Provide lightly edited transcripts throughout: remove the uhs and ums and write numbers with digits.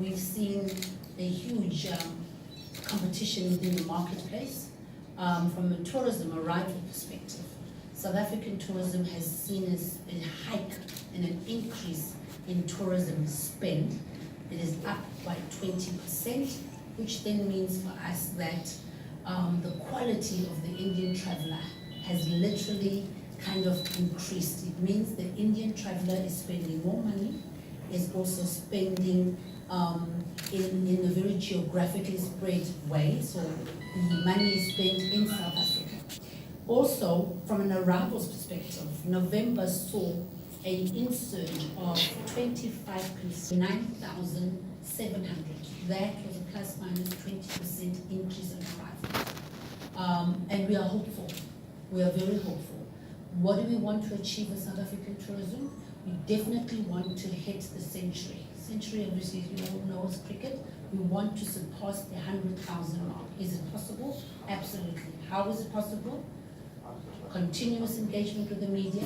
we've seen a huge competition within the marketplace from a tourism arrival perspective. South African tourism has seen a hike and an increase in tourism spend. It is up by 20%, which then means for us that the quality of the Indian traveler has literally kind of increased. It means the Indian traveler is spending more money, is also spending in a very geographically spread way, so the money is spent in South Africa. Also, from an arrivals perspective, November saw an surge of 25%, 9,700. That was a plus minus 20% increase in arrivals. And we are hopeful. We are very hopeful. What do we want to achieve with South African tourism? We definitely want to hit the century. Century, obviously, you all know, is cricket. We want to surpass the 100,000 mark. Is it possible? Absolutely. How is it possible? Continuous engagement with the media,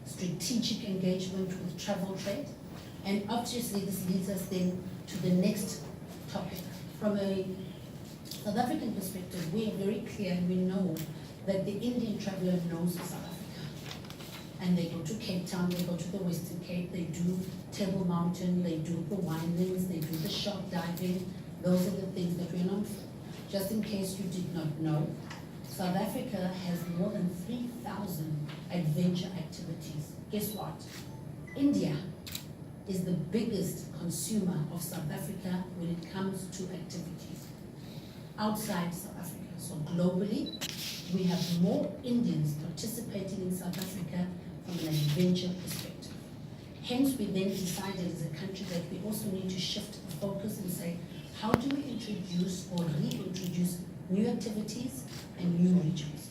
strategic engagement with travel trade, and obviously this leads us then to the next topic. From a South African perspective, we are very clear and we know that the Indian traveler knows South Africa. And they go to Cape Town, they go to the Western Cape, they do Table Mountain, they do the winelands, they do the shark diving. Those are the things that we're known for. Just in case you did not know, South Africa has more than 3,000 adventure activities. Guess what? India is the biggest consumer of South Africa when it comes to activities outside South Africa. So globally, we have more Indians participating in South Africa from an adventure perspective. Hence, we then decided as a country that we also need to shift the focus and say, how do we introduce or reintroduce new activities and new regions?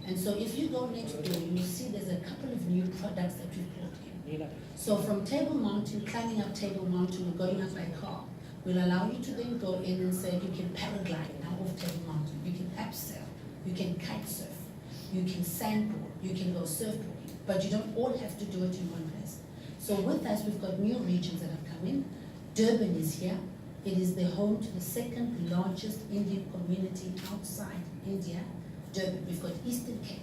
And so if you go next door, you will see there's a couple of new products that we've brought in. So from Table Mountain, climbing up Table Mountain or going up by car, will allow you to then go in and say you can paraglide now off Table Mountain, you can abseil, you can kite surf, you can sandboard, you can go surfboarding, but you don't all have to do it in one place. So with us, we've got new regions that have come in. Durban is here. It is the home to the second largest Indian community outside India, Durban. We've got Eastern Cape.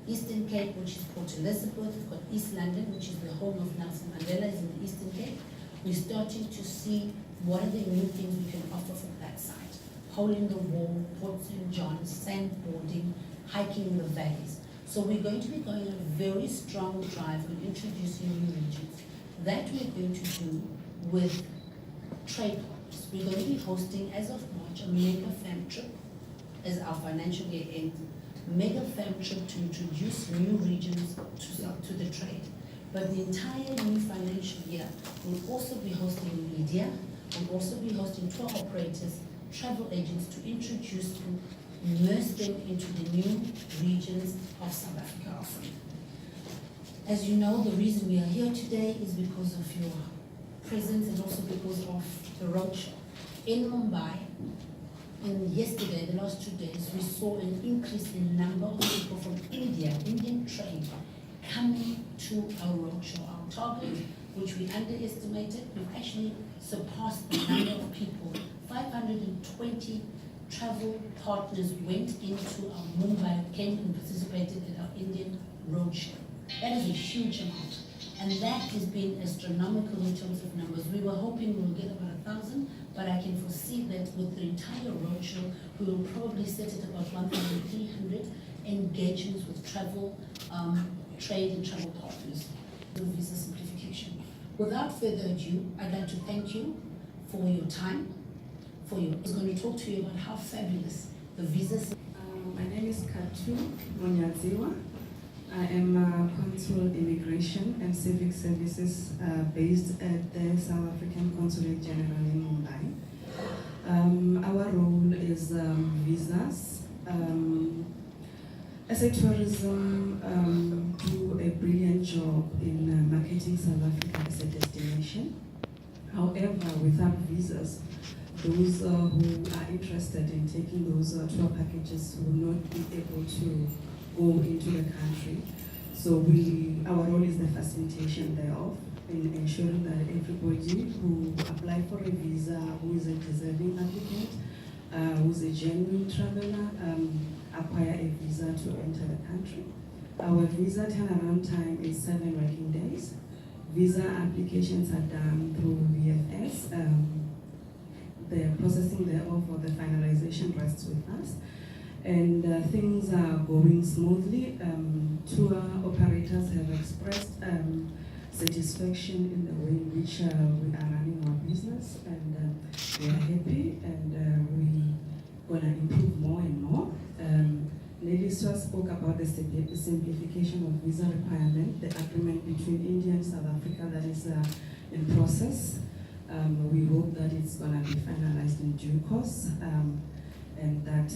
Eastern Cape, which is Port Elizabeth. We've got East London, which is the home of Nelson Mandela, is in the Eastern Cape. We're starting to see what are the new things we can offer from that side. Hole in the Wall, Port St. John's, sandboarding, hiking in the valleys. So we're going to be going on a very strong drive on introducing new regions. That we're going to do with trade partners. We're going to be hosting, as of March, a mega fam trip as our financial year ends. Mega fam trip to introduce new regions to the trade. But the entire new financial year will also be hosting media, will also be hosting tour operators, travel agents to introduce and immerse them into the new regions of South Africa offering. As you know, the reason we are here today is because of your presence and also because of the roadshow. In Mumbai, and yesterday, the last 2 days, we saw an increase in number of people from India, Indian trade, coming to our roadshow. Our target, which we underestimated, we've actually surpassed the number of people. 520 travel partners went into our Mumbai, came and participated in our Indian roadshow. That is a huge amount. And that has been astronomical in terms of numbers. We were hoping we'll get about 1,000, but I can foresee that with the entire roadshow, we will probably set at about 1,300 engagements with travel, trade and travel partners with visa simplification. Without further ado, I'd like to thank you for your time. I was going to talk to you about how fabulous the visa. My name is Katu Monyaziwa. I am Consul Immigration and Civic Services based at the South African Consulate General in Mumbai. Our role is visas. As a tourism, do a brilliant job in marketing South Africa as a destination. However, without visas, those who are interested in taking those tour packages will not be able to go into the country. So our role is the facilitation thereof. in ensuring that everybody who apply for a visa, who is a deserving applicant, who is a genuine traveler, acquire a visa to enter the country. Our visa turnaround time is 7 working days. Visa applications are done through VFS. The processing thereof or the finalization rests with us. And things are going smoothly. Tour operators have expressed satisfaction in the way in which we are running our business, and we are happy, and we're gonna improve more and more. Ladies spoke about the simplification of visa requirement, the agreement between India and South Africa that is in process. We hope that it's gonna be finalized in due course, and that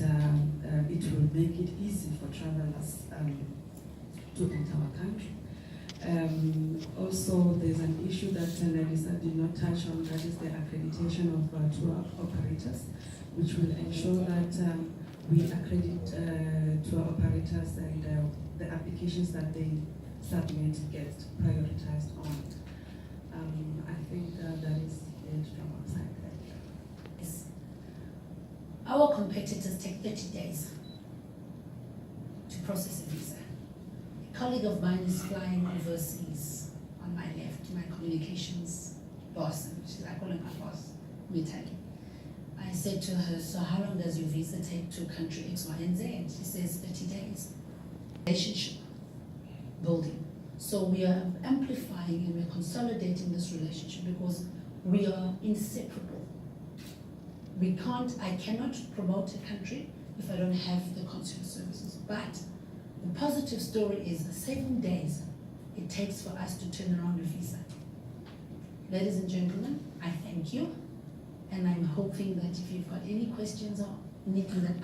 it will make it easy for travelers to enter our country. Also, there's an issue that Nelisa did not touch on, that is the accreditation of tour operators, which will ensure that we accredit tour operators, and the applications that they submit get prioritized on. I think that is it from our side. Yes. Our competitors take 30 days to process a visa. A colleague of mine is flying overseas on my left, my communications boss, and I call him my boss, Mitali. I said to her, so how long does your visa take to country X, Y, and Z? She says 30 days. Relationship building. So we are amplifying and we're consolidating this relationship because we are inseparable. I cannot promote a country if I don't have the consular services. But the positive story is 7 days it takes for us to turn around a visa. Ladies and gentlemen, I thank you. And I'm hoping that if you've got any questions or anything that